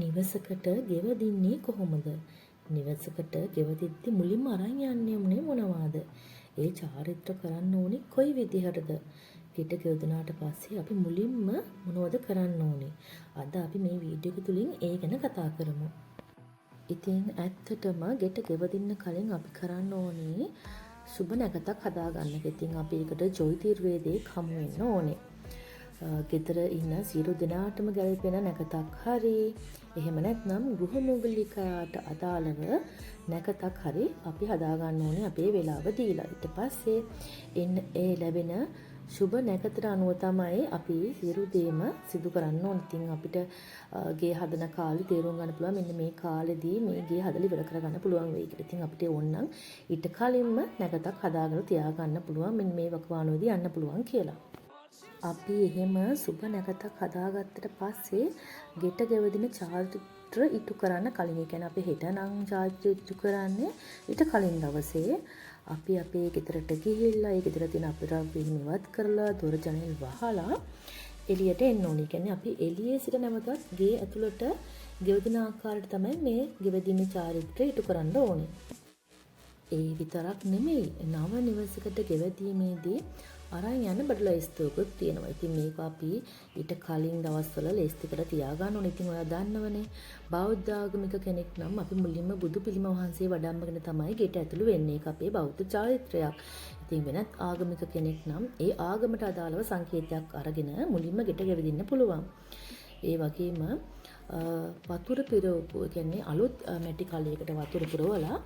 නිවසකට ගෙවදින්නේ කොහොමද? නිවසකට ගෙවදිද්දි මුලින්ම අරන් යන්නේ මොනවාද? ඒ චාරිත්‍ර කරන්න ඕනේ කොයි විදිහටද? ගෙට ගෙවදුනාට පස්සේ අපි මුලින්ම මොනවද කරන්න ඕනේ? අද අපි මේ වීඩියෝ එක තුලින් ඒ ගැන කතා කරමු. ඉතින් ඇත්තටම ගෙට ගෙවදින්න කලින් අපි කරන්න ඕනේ සුබ නැකතක් හදාගන්න. ඉතින් අපි ඒකට ජ්‍යොතිර්වේදයේ හමු වෙන්න ඕනේ. ගෙදර ඉන්න සියලු දෙනාටම ගැලපෙන නැකතක් හරි එහෙම නැත්නම් ගෘහ මූලිකයාට අදාළව නැකතක් හරි අපි හදාගන්න ඕනේ අපේ වෙලාව දීලා. ඊට පස්සේ ඒ ලැබෙන සුබ නැකතට අනුව තමයි අපි සියලු දේම සිදු කරන්න ඕනේ. ඉතින් අපිට ගේ හදන කාලේ තේරුම් ගන්න පුළුවන් මෙන්න මේ කාලෙදී මේ ගේ හදලා ඉවර කරගන්න පුළුවන් වෙයි කියලා. ඉතින් අපිට ඕනනම් ඊට කලින්ම නැකතක් හදාගෙන තියාගන්න පුළුවන් මෙන්න මේ වකවානුවේදී යන්න පුළුවන් කියලා. අපි එහෙම සුබ නැකතක් හදාගත්තට පස්සේ ගෙට ගෙවදින චාරිත්‍ර ඉටු කරන්න කලින්, ඒ කියන්නේ අපි හෙට නම් චාරිත්‍ර ඉටු කරන්නේ ඊට කලින් දවසේ අපි අපේ ගෙදරට ගිහිල්ලා ඒ ගෙදර තියෙන අපිරාපින් ඉවත් කරලා දොර ජනෙල් වහලා එළියට එන්න ඕනේ. කියන්නේ අපි එළියේ සිට නැවතත් ගේ ඇතුළට ගෙවදින ආකාරයට තමයි මේ ගෙවදීමේ චාරිත්‍රය ඉටු කරන්න ඕනේ. ඒ විතරක් නෙමෙයි, නව නිවසකට ගෙවදීමේදී අරන් යන බඩු ලැයිස්තුවකුත් තියෙනවා. ඉතින් මේක අපි ඊට කලින් දවස්වල ලැයිස්තු කරලා තියාගන්න ඕනේ. ඉතින් ඔයා දන්නවනේ බෞද්ධ ආගමික කෙනෙක් නම් අපි මුලින්ම බුදු පිළිම වහන්සේ වඩම්මගෙන තමයි ගෙට ඇතුළු වෙන්නේ. ඒක අපේ බෞද්ධ චාරිත්‍රයක්. ඉතින් වෙනත් ආගමික කෙනෙක් නම් ඒ ආගමට අදාළව සංකේතයක් අරගෙන මුලින්ම ගෙට ගෙවදින්න පුළුවන්. ඒ වගේම වතුර පිරවපු, කියන්නේ අලුත් මැටි කලයකට වතුර පුරවලා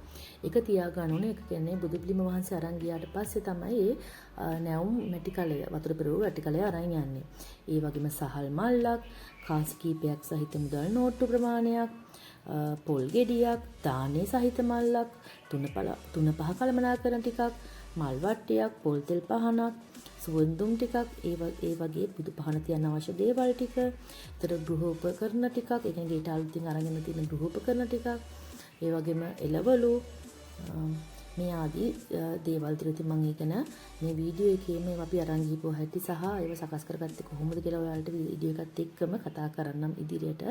ඒක තියා ගන්න ඕනේ. ඒක කියන්නේ බුදු පිළිම වහන්සේ අරන් ගියාට පස්සේ තමයි ඒ නැවුම් මැටි කලය, වතුර පිරවපු මැටි කලය අරන් යන්නේ. ඒ වගේම සහල් මල්ලක්, කාසි කීපයක් සහිත මුදල් නෝට්ටු ප්‍රමාණයක්, පොල් ගෙඩියක්, දානේ සහිත මල්ලක්, තුන පහ කළමනාකරන ටිකක්, මල් වට්ටියක්, පොල් තෙල් පහනක්, සුවඳුම් ටිකක්, ඒ වගේ බුදු පහන තියන්න අවශ්‍ය දේවල් ටික, ඒතර ගෘහ උපකරණ ටිකක්, ඒ කියන්නේ ගෙට අලුතින් අරගෙන තියෙන ගෘහ උපකරණ ටිකක්, ඒ වගේම එළවලු, මේ ආදී දේවල් ටික. ඉතින් මම ඒකන මේ වීඩියෝ එකේ මේ අපි අරන් ගිහපුව හැටි සහ ඒව සකස් කරගත්තේ කොහොමද කියලා ඔයාලට වීඩියෝ එකත් එක්කම කතා කරන්නම් ඉදිරියට.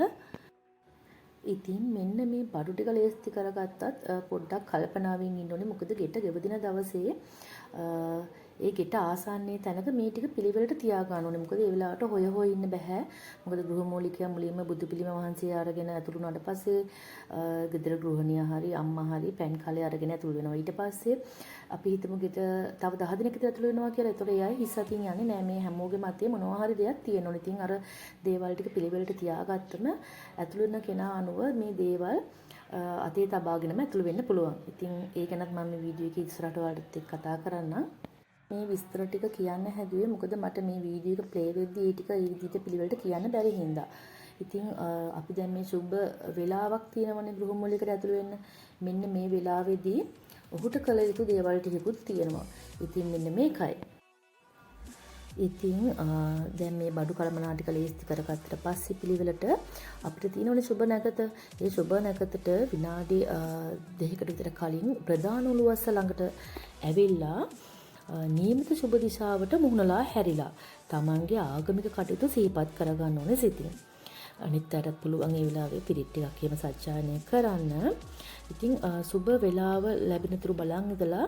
ඉතින් මෙන්න මේ බඩු ටික ලේස්ති කරගත්තත් පොඩ්ඩක් කල්පනාවෙන් ඉන්න ඕනේ. මොකද ගෙට ගෙවදින දවසේ ඒ ගෙට ආසන්නයේ තැනක මේ ටික පිළිවෙලට තියා ගන්න ඕනේ. මොකද ඒ වෙලාවට හොය හොය ඉන්න බෑ. මොකද ගෘහමූලිකයා මුලින්ම බුදු පිළිම වහන්සේ අරගෙන ඇතුළු වුණාට පස්සේ ගෙදර ගෘහණියා හරි අම්මා හරි පෑන් කලේ අරගෙන ඇතුළු වෙනවා. ඊට පස්සේ අපි හිතමු ගෙට තව 10 දිනක විතර ඇතුළු වෙනවා කියලා. ඒතකොට ඒ අය හිස් අතින් යන්නේ නෑ. මේ හැමෝගේ මතේ මොනවා හරි දෙයක් තියෙන්න ඕනේ. ඉතින් අර දේවල් ටික පිළිවෙලට තියාගත්තම ඇතුළු වෙන කෙනා අනුව මේ දේවල් අතේ තබාගෙනම ඇතුළු වෙන්න පුළුවන්. ඉතින් ඒ ගැනත් මම මේ වීඩියෝ එකේ ඉස්සරහට ඔයාලට එක්ක කතා කරන්නම්. මේ විස්තර ටික කියන්න හැදුවේ මොකද මට මේ වීඩියෝ එක ප්ලේ වෙද්දී ඒ ටික ඒ විදිහට පිළිවෙලට කියන්න බැරි හින්දා. ඉතින් අපි දැන් මේ සුබ වෙලාවක් තියෙනවනේ ගෘහමූලිකට ඇතුළු වෙන්න. මෙන්න මේ වෙලාවේදී ඔහුට කළ යුතු දේවල් ටිකකුත් තියෙනවා. ඉතින් මෙන්න මේකයි. ඉතින් දැන් මේ බඩු කළමනා ටික ලේස්ති කරගත්තට පස්සේ පිළිවෙලට අපිට තියෙනවනේ සුබ නැකත. ඒ සුබ නැකතට විනාඩි 2කට විතර කලින් ප්‍රධාන උළුවස්ස ළඟට ඇවිල්ලා නියමිත සුබ දිශාවට මුහුණලා හැරිලා තමන්ගේ ආගමික කටයුතු සිහිපත් කරගන්න ඕනේ සිතින්. අනිත් අයටත් පුළුවන් ඒ වෙලාවේ පිරිත් ටිකක් එහෙම සජ්ජායනය කරන්න. ඉතින් සුබ වෙලාව ලැබෙන තුරු බලන් ඉඳලා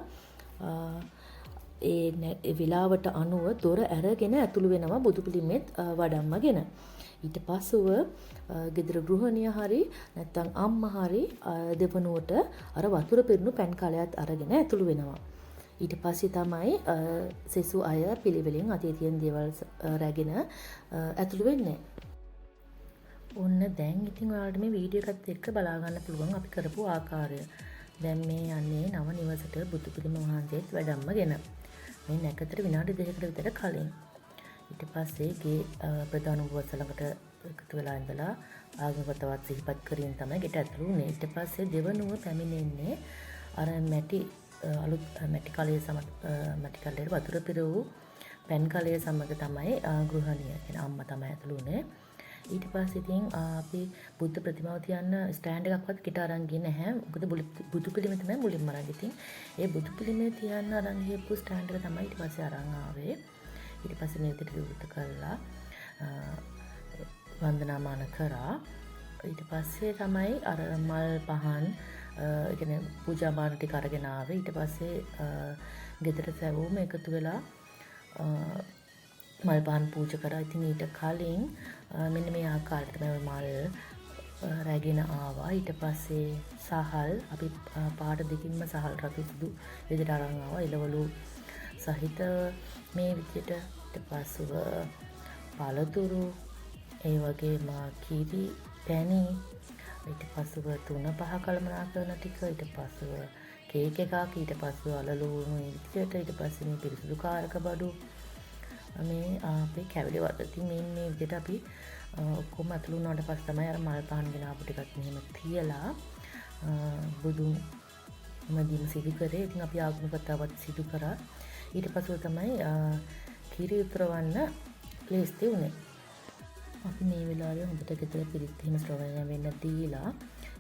ඒ වෙලාවට අනුව දොර ඇරගෙන ඇතුළු වෙනවා බුදු පිළිමෙත් වඩම්මගෙන. ඊට පස්සෙව ගෙදර ගෘහණිය හරි නැත්නම් අම්මා හරි දෙවනුවට අර වතුර පිරුණු පෑන් කලයත් අරගෙන ඇතුළු වෙනවා. ඊට පස්සේ තමයි සෙසු අය පිළිවෙලින් අතේ තියෙන දේවල් රැගෙන ඇතුළු වෙන්නේ. ඔන්න දැන් ඉතින් ඔයාලට මේ වීඩියෝ එකත් එක්ක බලා ගන්න පුළුවන් අපි කරපු ආකාරය. දැන් මේ යන්නේ නව නිවසට බුදු පිළිම වහන්සේත් වැඩම්මගෙන. මේ නැකතට විනාඩි 2කට විතර කලින්. ඊට පස්සේ ගේ ප්‍රධාන උපවස්ස ළඟට එකතු වෙලා ඉඳලා ආගමකටවත් සිහිපත් කරමින් තමයි ගෙට ඇතුළු වුනේ. ඊට පස්සේ දෙවනුව පැමිණෙන්නේ අර අලුත් මැටි කලයේ මැටි කලයේ වතුර පිරවූ පෑන් කලයේ සමග තමයි ගෘහණිය කියන අම්මා තමයි ඇතුළු වුනේ. ඊට පස්සේ ඉතින් අපි බුද්ධ ප්‍රතිමාව තියන්න ස්ටෑන්ඩ් එකක්වත් ගෙට අරන් ගියේ නැහැ. මොකද බුදු පිළිමය තමයි මුලින්ම අරන් ඉතින් ඒ බුදු පිළිමය තියන්න අරන් ගියපු ස්ටෑන්ඩ් එක තමයි ඊට පස්සේ අරන් ආවේ. ඊට පස්සේ මේ විදිහට විවෘත කළා වන්දනාමාන කරා. ඊට පස්සේ තමයි අර මල් පහන් කියන්නේ පූජා භාණ්ඩ ටික අරගෙන ආවේ. ඊට පස්සේ ගෙදර සැවොම එකතු වෙලා මල් පහන් පූජා කරා. ඉතින් ඊට කලින් මෙන්න මේ ආකාරයට තමයි මල් රැගෙන ආවා. ඊට පස්සේ සහල් අපි පාට දෙකින්ම සහල් රතු සුදු විදිහට අරන් ආවා. එළවලු සහිත මේ විදිහට. ඊට පස්සෙව පළතුරු ඒ වගේම කිරි පැණි ඊට පස්සෙව 3-5 කළමනාකරන ටික ඊට පස්සෙව කේක් එකක් ඊට පස්සෙව අලලු මේ විදිහට ඊට පස්සේ මේ පිරිසිදු කාරක බඩු මේ අපේ කැවිලි වර්ග. ඉතින් මේ විදිහට අපි ඔක්කොම අතුළු වුණාට පස්සේ තමයි අර මල් පහන් ගෙන ආපු ටිකත් මෙහෙම තියලා බුදුන් මදීම සිදු කරේ. ඉතින් අපි ආගමික කතාවත් සිදු කරා. ඊට පස්සේ තමයි කිරි උතරවන්න ලේස්ති වුණේ. අපි මේ වෙලාවේ හොඳට ගෙදර පිරිත් එහෙම ශ්‍රවණය වෙන්න දීලා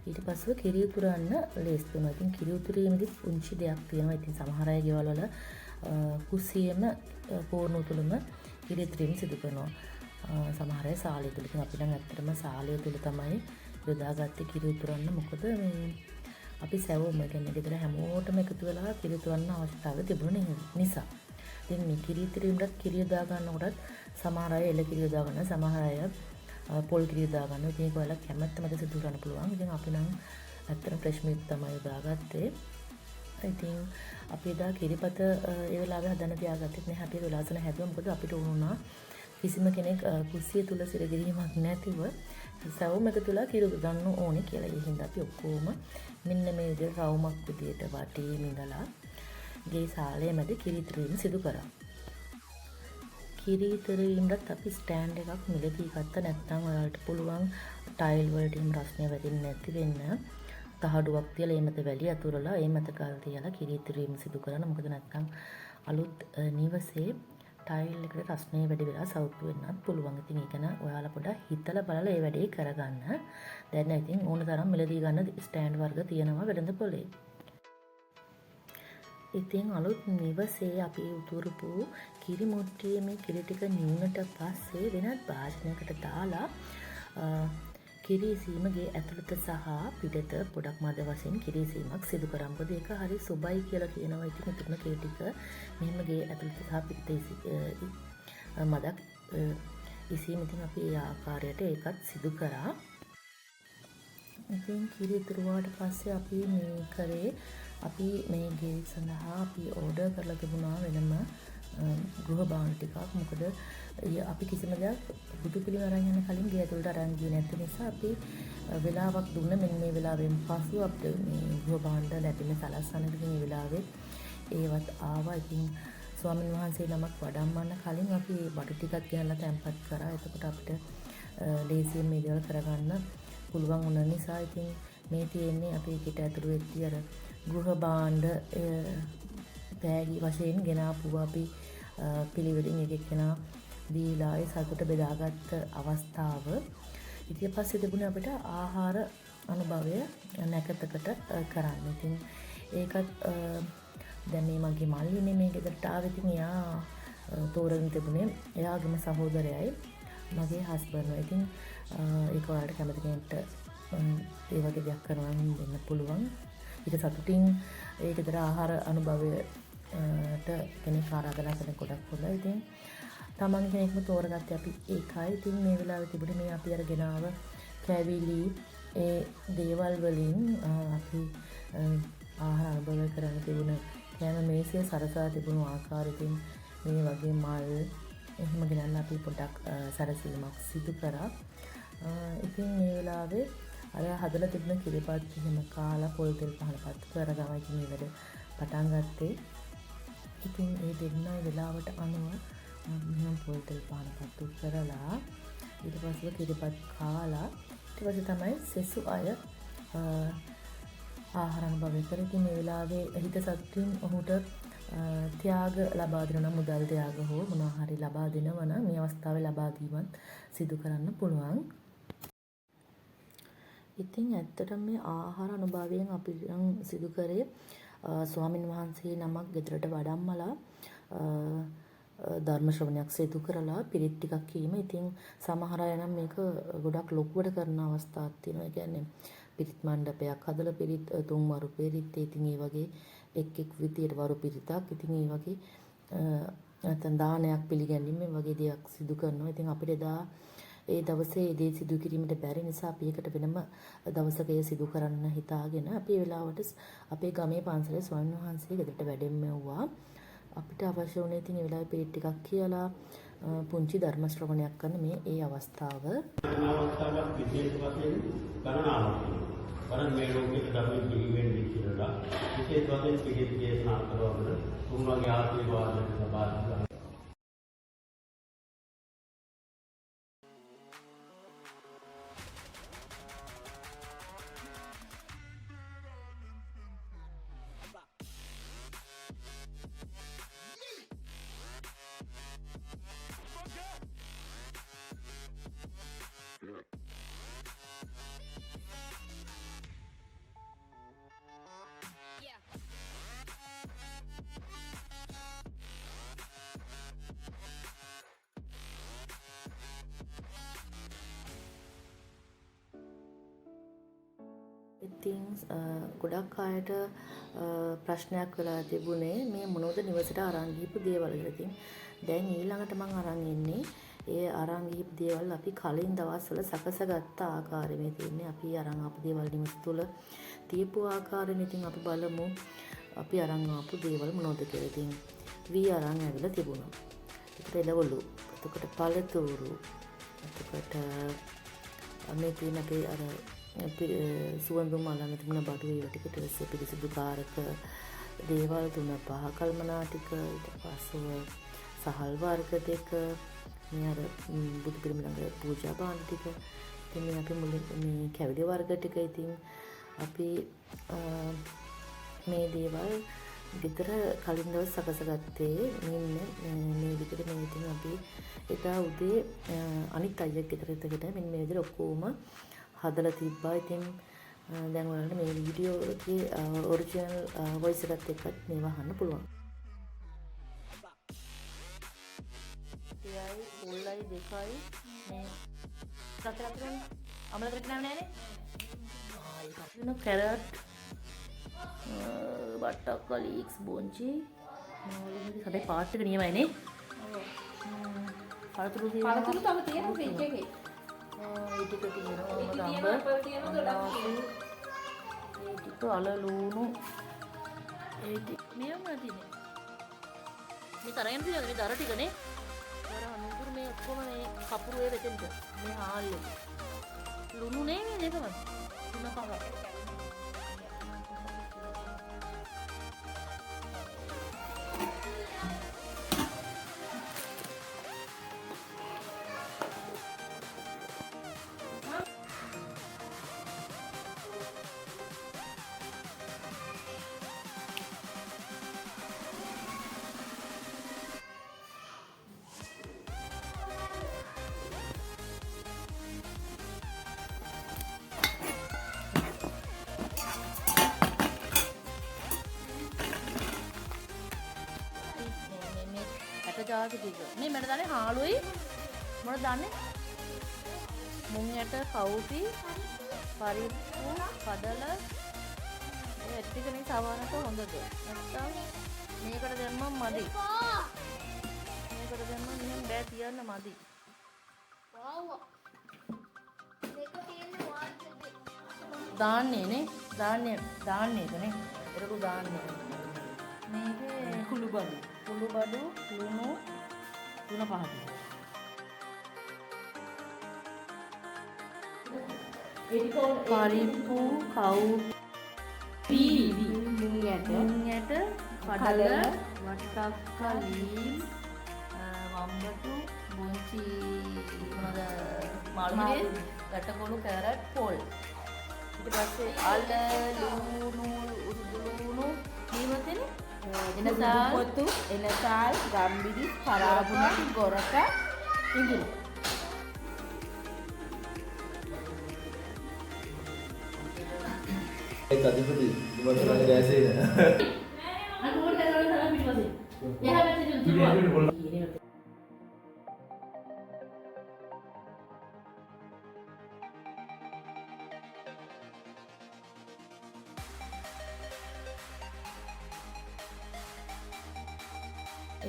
ඊට පස්සේ කිරි උතුරන්න ලේස්ති වුණා. ඉතින් කිරි උතුරීමේදී පුංචි දෙයක් තියෙනවා. ඉතින් සමහර අය ගෙවල් වල කුස්සියෙම පෝරණු තුලම කිරි උතුරීම සිදු කරනවා. සමහර අය සාලිය තුල. ඉතින් අපි නම් ඇත්තටම සාලිය තුල තමයි යොදාගත්තේ කිරි උතුරන්න. මොකද මේ අපි සැවොම කියන්නේ ගෙදර හැමෝටම එකතු වෙලා කිරි උතුරන්න අවස්ථාව තිබුණ නිසා. ඉතින් මේ කිරි උතුරීමකට කිරි යොදා ගන්නකොටත් සමහර අය එළ කිරි යොදා ගන්නවා. සමහර අය පොල් කිරි යොදා ගන්නවා. ඉතින් ඒක ඔයාලා කැමැත්ත මත සිදු කරන්න පුළුවන්. ඉතින් අපි නම් ඇත්තටම ෆ්‍රෙෂ් මිල්ක් තමයි යොදාගත්තේ. ඉතින් අපි එදා කිරිපත ඒ වෙලාවේ හදන්න තියාගත්තෙත් නැහැ. අපි ඒක ලස්සන හැදුවා. මොකද අපිට වුණා කිසිම කෙනෙක් කුස්සිය තුල සිරගිරීමක් නැතිව සවුම එක තුල කිරි ගන්න ඕනේ කියලා. ඒ හින්දා අපි ඔක්කොම මෙන්න මේ විදිහට රවුමක් විදියට වටේ මිදලා ගේ සාලේ මැද කිරි ඉතිරීම සිදු කරා. කිරි ඉතිරීමකට අපි ස්ටෑන්ඩ් එකක් මිලදී ගත්තා. නැත්නම් ඔයාලට පුළුවන් ටයිල් වලට රස්නේ වැදින්න නැති වෙන්න තහඩුවක් තියලා ඒ මත වැලි අතුරලා ඒ මත ගල් තියලා කිරි ඉතිරීම සිදු කරන. මොකද නැත්නම් අලුත් නිවසේ ටයිල් එකට රස්නේ වැඩි වෙලා සවුත්තු වෙන්නත් පුළුවන්. ඉතින් ඒක න ඔයාලා පොඩ්ඩක් හිතලා බලලා ඒ වැඩේ කරගන්න. දැන් ඉතින් ඕන තරම් මිලදී ගන්න ස්ටෑන්ඩ් වර්ග තියෙනවා වෙළඳ පොලේ. ඉතින් අලුත් නිවසේ අපි උතුරපු කිරි මුට්ටියේ මේ කිරි ටික නිවුනට පස්සේ වෙනත් භාජනයකට දාලා කිරි සීමගේ ඇතුළත සහ පිටත පොඩක් මද වශයෙන් කිරි සීමක් සිදු කරා. මොකද ඒක හරි සුබයි කියලා කියනවා. ඉතින් උතුරන කිරි ටික මෙහෙම ගේ ඇතුළත සහ පිටත මදක් ඉසීම. ඉතින් අපි ඒ ආකාරයට ඒකත් සිදු කරා. ඉතින් කිරි ඉතුරුවාට පස්සේ අපි මේ කරේ අපි මේ ගේ සඳහා අපි ඕඩර් කරලා තිබුණා වෙනම ගෘහ භාණ්ඩ ටිකක්. මොකද අපි කිසිම දෙයක් බුදු පිළිම අරන් යන කලින් ගේ ඇතුළට අරන් ගියේ නැති නිසා අපි වෙලාවක් දුන්න. මෙන්න මේ වෙලාවෙන් පසු අපිට මේ ගෘහ භාණ්ඩ ලැබෙන සලස්සනට මේ වෙලාවේ ඒවත් ආවා. ඉතින් ස්වාමීන් වහන්සේ නමක් වඩම්මන්න කලින් අපි බඩු ටිකක් ගෙනල්ලා තැන්පත් කරා. එතකොට අපිට ලේසියෙන් මේ දේවල් කරගන්න පුළුවන් වුණ නිසා ඉතින් මේ තියෙන්නේ අපි ඒකට ඇතුළු වෙච්චි අර ගෘහ භාණ්ඩ තෑගි වශයෙන් ගෙන ආපුව අපි පිළිවෙලින් එක එක්කෙනා දීලා ඒ සතුට බෙදාගත්ත අවස්ථාව. ඊට පස්සේ තිබුණේ අපිට ආහාර අනුභවය නැකතකට කරන්න. ඉතින් ඒකත් දැන් මේ මගේ මල්ලිනේ මේ ගෙදරට ආවේ. ඉතින් එයා තෝරගෙන තිබුණේ එයාගේම සහෝදරයයි මගේ හස්බන්ඩ්ව. ඉතින් ඒක ඔයාලට කැමති කෙනෙක්ට ඒ වගේ දෙයක් කරනවා වෙන්න පුළුවන්. ඊට සතුටින් ඒ ගෙදර ආහාර අනුභවයට කෙනෙක් ආරාධනා කරන ගොඩක් හොඳයි. ඉතින් තමන් කෙනෙක්ම තෝරගත්තේ අපි ඒකයි. ඉතින් මේ වෙලාවේ තිබුණේ මේ අපි අරගෙන ආව කැවිලි ඒ දේවල් වලින් අපි ආහාර අනුභව කරන්න තිබුණ කෑම මේසය සරසා තිබුණු ආකාරයෙන් මේ වගේ මල් එහෙම ගෙනල්ලා අපි පොඩක් සැරසීමක් සිදු කරා. ඉතින් මේ වෙලාවේ අර හදලා තිබුණ කිරිපත් එහෙම කාලා පොල් තෙල් පහලපත් කරගම ඉතින් මේ වැඩ පටන් ගත්තේ. ඉතින් ඒ දෙන්නයි වෙලාවට අනුව මම පොල් තෙල් පහලපත් කරලා ඊට පස්සේ කිරිපත් කාලා ඊට පස්සේ තමයි සෙසු අය ආහාර අනුභවය කරේ. ඉතින් මේ වෙලාවේ හිත සතුටින් ඔහුට ත්‍යාග ලබා දෙනවා, මුදල් ත්‍යාග හෝ මොනවා හරි ලබා දෙනවා නම් මේ අවස්ථාවේ ලබා දීමත් සිදු කරන්න පුළුවන්. ඉතින් ඇත්තටම මේ ආහාර අනුභවයෙන් අපි සිදු කරේ ස්වාමින් වහන්සේ නමක් ගෙදරට වඩම්මලා ධර්ම ශ්‍රවණයක් සිදු කරලා පිරිත් ටිකක් කීම. ඉතින් සමහර අය නම් මේක ගොඩක් ලොකුවට කරන අවස්ථාවක් තියෙනවා. ඒ කියන්නේ පිරිත් මණ්ඩපයක් හදලා පිරිත් 3 වරු පිරිත්. ඉතින් ඒ වගේ එක් විදියට වරු පිරිතක්. ඉතින් ඒ වගේ නැත්නම් දානයක් පිළිගැනීම වගේ දේක් සිදු කරනවා. ඉතින් අපිට එදා ඒ දවසේ ඒ දේ සිදු කිරීමට බැරි නිසා අපි එකට වෙනම දවසක ඒ සිදු කරන්න හිතාගෙන අපි ඒ වෙලාවට අපේ ගමේ පන්සලේ ස්වාමීන් වහන්සේ ගෙදරට වැඩෙන්නෙව්වා. අපිට අවශ්‍ය වුණේ ඉතින් ඒ වෙලාවේ පිරිත් ටිකක් කියලා පුංචි ධර්ම ශ්‍රවණයක් කරන මේ ඒ අවස්ථාව. අවස්ථාවක් විශේෂ වශයෙන් ගණනාවක් තියෙනවා. कारण මේ ලෝකෙට ධර්ම පිළිවෙන්න ඉතිරලා විශේෂ වශයෙන් පිළිත් දේශනා කරවන තුන්වගේ ආශිර්වාදයෙන් ලබා ගන්න. ඉතින් ගොඩක් අයට ප්‍රශ්නයක් වෙලා තිබුණේ මේ මොනවද නිවසට අරන් ගිහපු දේවල් කියලා. ඉතින් දැන් ඊළඟට මම අරන් ඉන්නේ ඒ අරන් ගිහපු දේවල් අපි කලින් දවස්වල සකසගත්ත ආකාරය මේ තියෙන්නේ. අපි අරන් ආපු දේවල් නිවස තුල තියපු ආකාරයෙන් ඉතින් අපි බලමු අපි අරන් ආපු දේවල් මොනවද කියලා. ඉතින් වී අරන් ඇවිල්ලා තිබුණා. ඒකට එළවලු, එතකොට පළතුරු, එතකොට මේ තියෙන අපේ අර සුවඳුම් අලන්න තිබුණ බඩු ඒවා ටික ඊට පිරිසිදු කාරක දේවල් 3-5 කල්මනා ටික, ඊට පස්සේ සහල් වර්ග දෙක, මේ අර බුදු පිළිම ළඟ පූජා භාණ්ඩ ටික, ඉතින් මේ අපි මුලින් මේ කැවිලි වර්ග ටික. ඉතින් අපි මේ දේවල් ගෙදර කලින් දවස් සකසගත්තේ මේ විදිහට. මේ ඉතින් අපි එදා උදේ අනිත් අයියෙක් ගෙදර ඉතකට මෙන්න මේ විදිහට ඔක්කොම හදලා තිබ්බා. ඉතින් දැන් ඔයාලට මේ වීඩියෝ එකේ ඔරිජිනල් වොයිස් එකත් එක්කත් මේවා අහන්න පුළුවන්. ඒයි පොල්ලයි දෙකයි මේ සතරක් අමලකට නෑනේ. ඒක වෙන කැරට් බට්ටක් ලීක්ස් බොන්චි මොනවද සදේ පාට් එක නියමයි නේ. පළතුරු තම තියෙනවා ෆ්‍රිජ් එකේ. ඒ ටික තියෙනවා ඒ ටික අල ලුණු ඒ ටික මෙයම තියෙන්නේ. මේ තරයන් තියෙනවා මේ දර ටිකනේ. දර අනුතුරු මේ ඔක්කොම මේ කපුරු ඒ වෙතෙන්ද මේ හාල් එක. ලුණු නේ මේ දෙකම. තුන පහ. ජාති ටික මේ මට දාන්නේ හාලුයි මොනවද දාන්නේ මුං යට කවුපි පරිප්පු කඩල ඒ ටික මේ සවානට හොඳද නැත්තම් මේකට දැම්මම මදි මේකට දැම්මම මෙහෙම බෑ තියන්න මදි දාන්නේ නේ දාන්නේ නේ ඒක දාන්නේ මේකේ කුළු බඩු ලුණු තුන පහක් පරිප්පු කව්පි මුං යට කඩල වට්ටක්කලි වම්බටු බොන්චි මොනද මාළුමිරේ ගැටකොළු කැරට් පොල් ඊට පස්සේ අල ලුණු උරුදු ජීවිතේ එනසාල් ගම්බිරි පරාපුණි ගොරක ඉඟිලි ඒක අදිපති ඉවසන ගෑසේ නේ අනුවට කරලා තමයි පිටවසේ එහා පැත්තේ තියෙන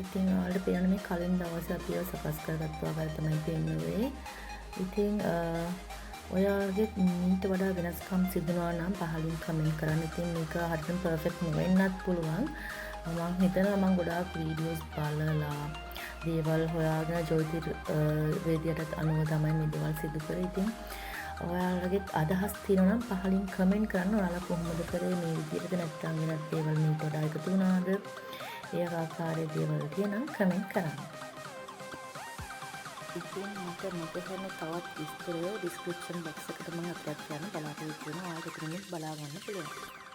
ඉතින් ඔයාලට පේන මේ කලින් දවසේ අපිව සකස් කරගත්තු ආකාරය තමයි පෙන්වුවේ. ඉතින් ඔයාලගේ මීට වඩා වෙනස්කම් සිදුනවා නම් පහලින් කමෙන්ට් කරන්න. ඉතින් මේක හරියටම පර්ෆෙක්ට් නොවෙන්නත් පුළුවන්. මම හිතනවා මම ගොඩාක් වීඩියෝස් බලලා දේවල් හොයාගෙන ජෝතිර්වේදයටත් අනුව තමයි මේ දේවල් සිදු කරේ. ඉතින් ඔයාලගේ අදහස් තියෙනවා නම් පහලින් කමෙන්ට් කරන්න. ඔයාලා කොහොමද කරේ මේ විදිහට නැත්නම් වෙනත් දේවල් මීට වඩා එකතු වුණාද? ඒ ආකාරයේ දේවල් තියෙනම් කමෙන්ට් කරන්න. ඉතින් මට මොකද තවත් විස්තර ඩිස්ක්‍රිප්ෂන් බොක්ස් එකට මම අප්ලෝඩ් කරන්න බලාපොරොත්තු වෙනවා. ආයෙත් බලා ගන්න පුළුවන්.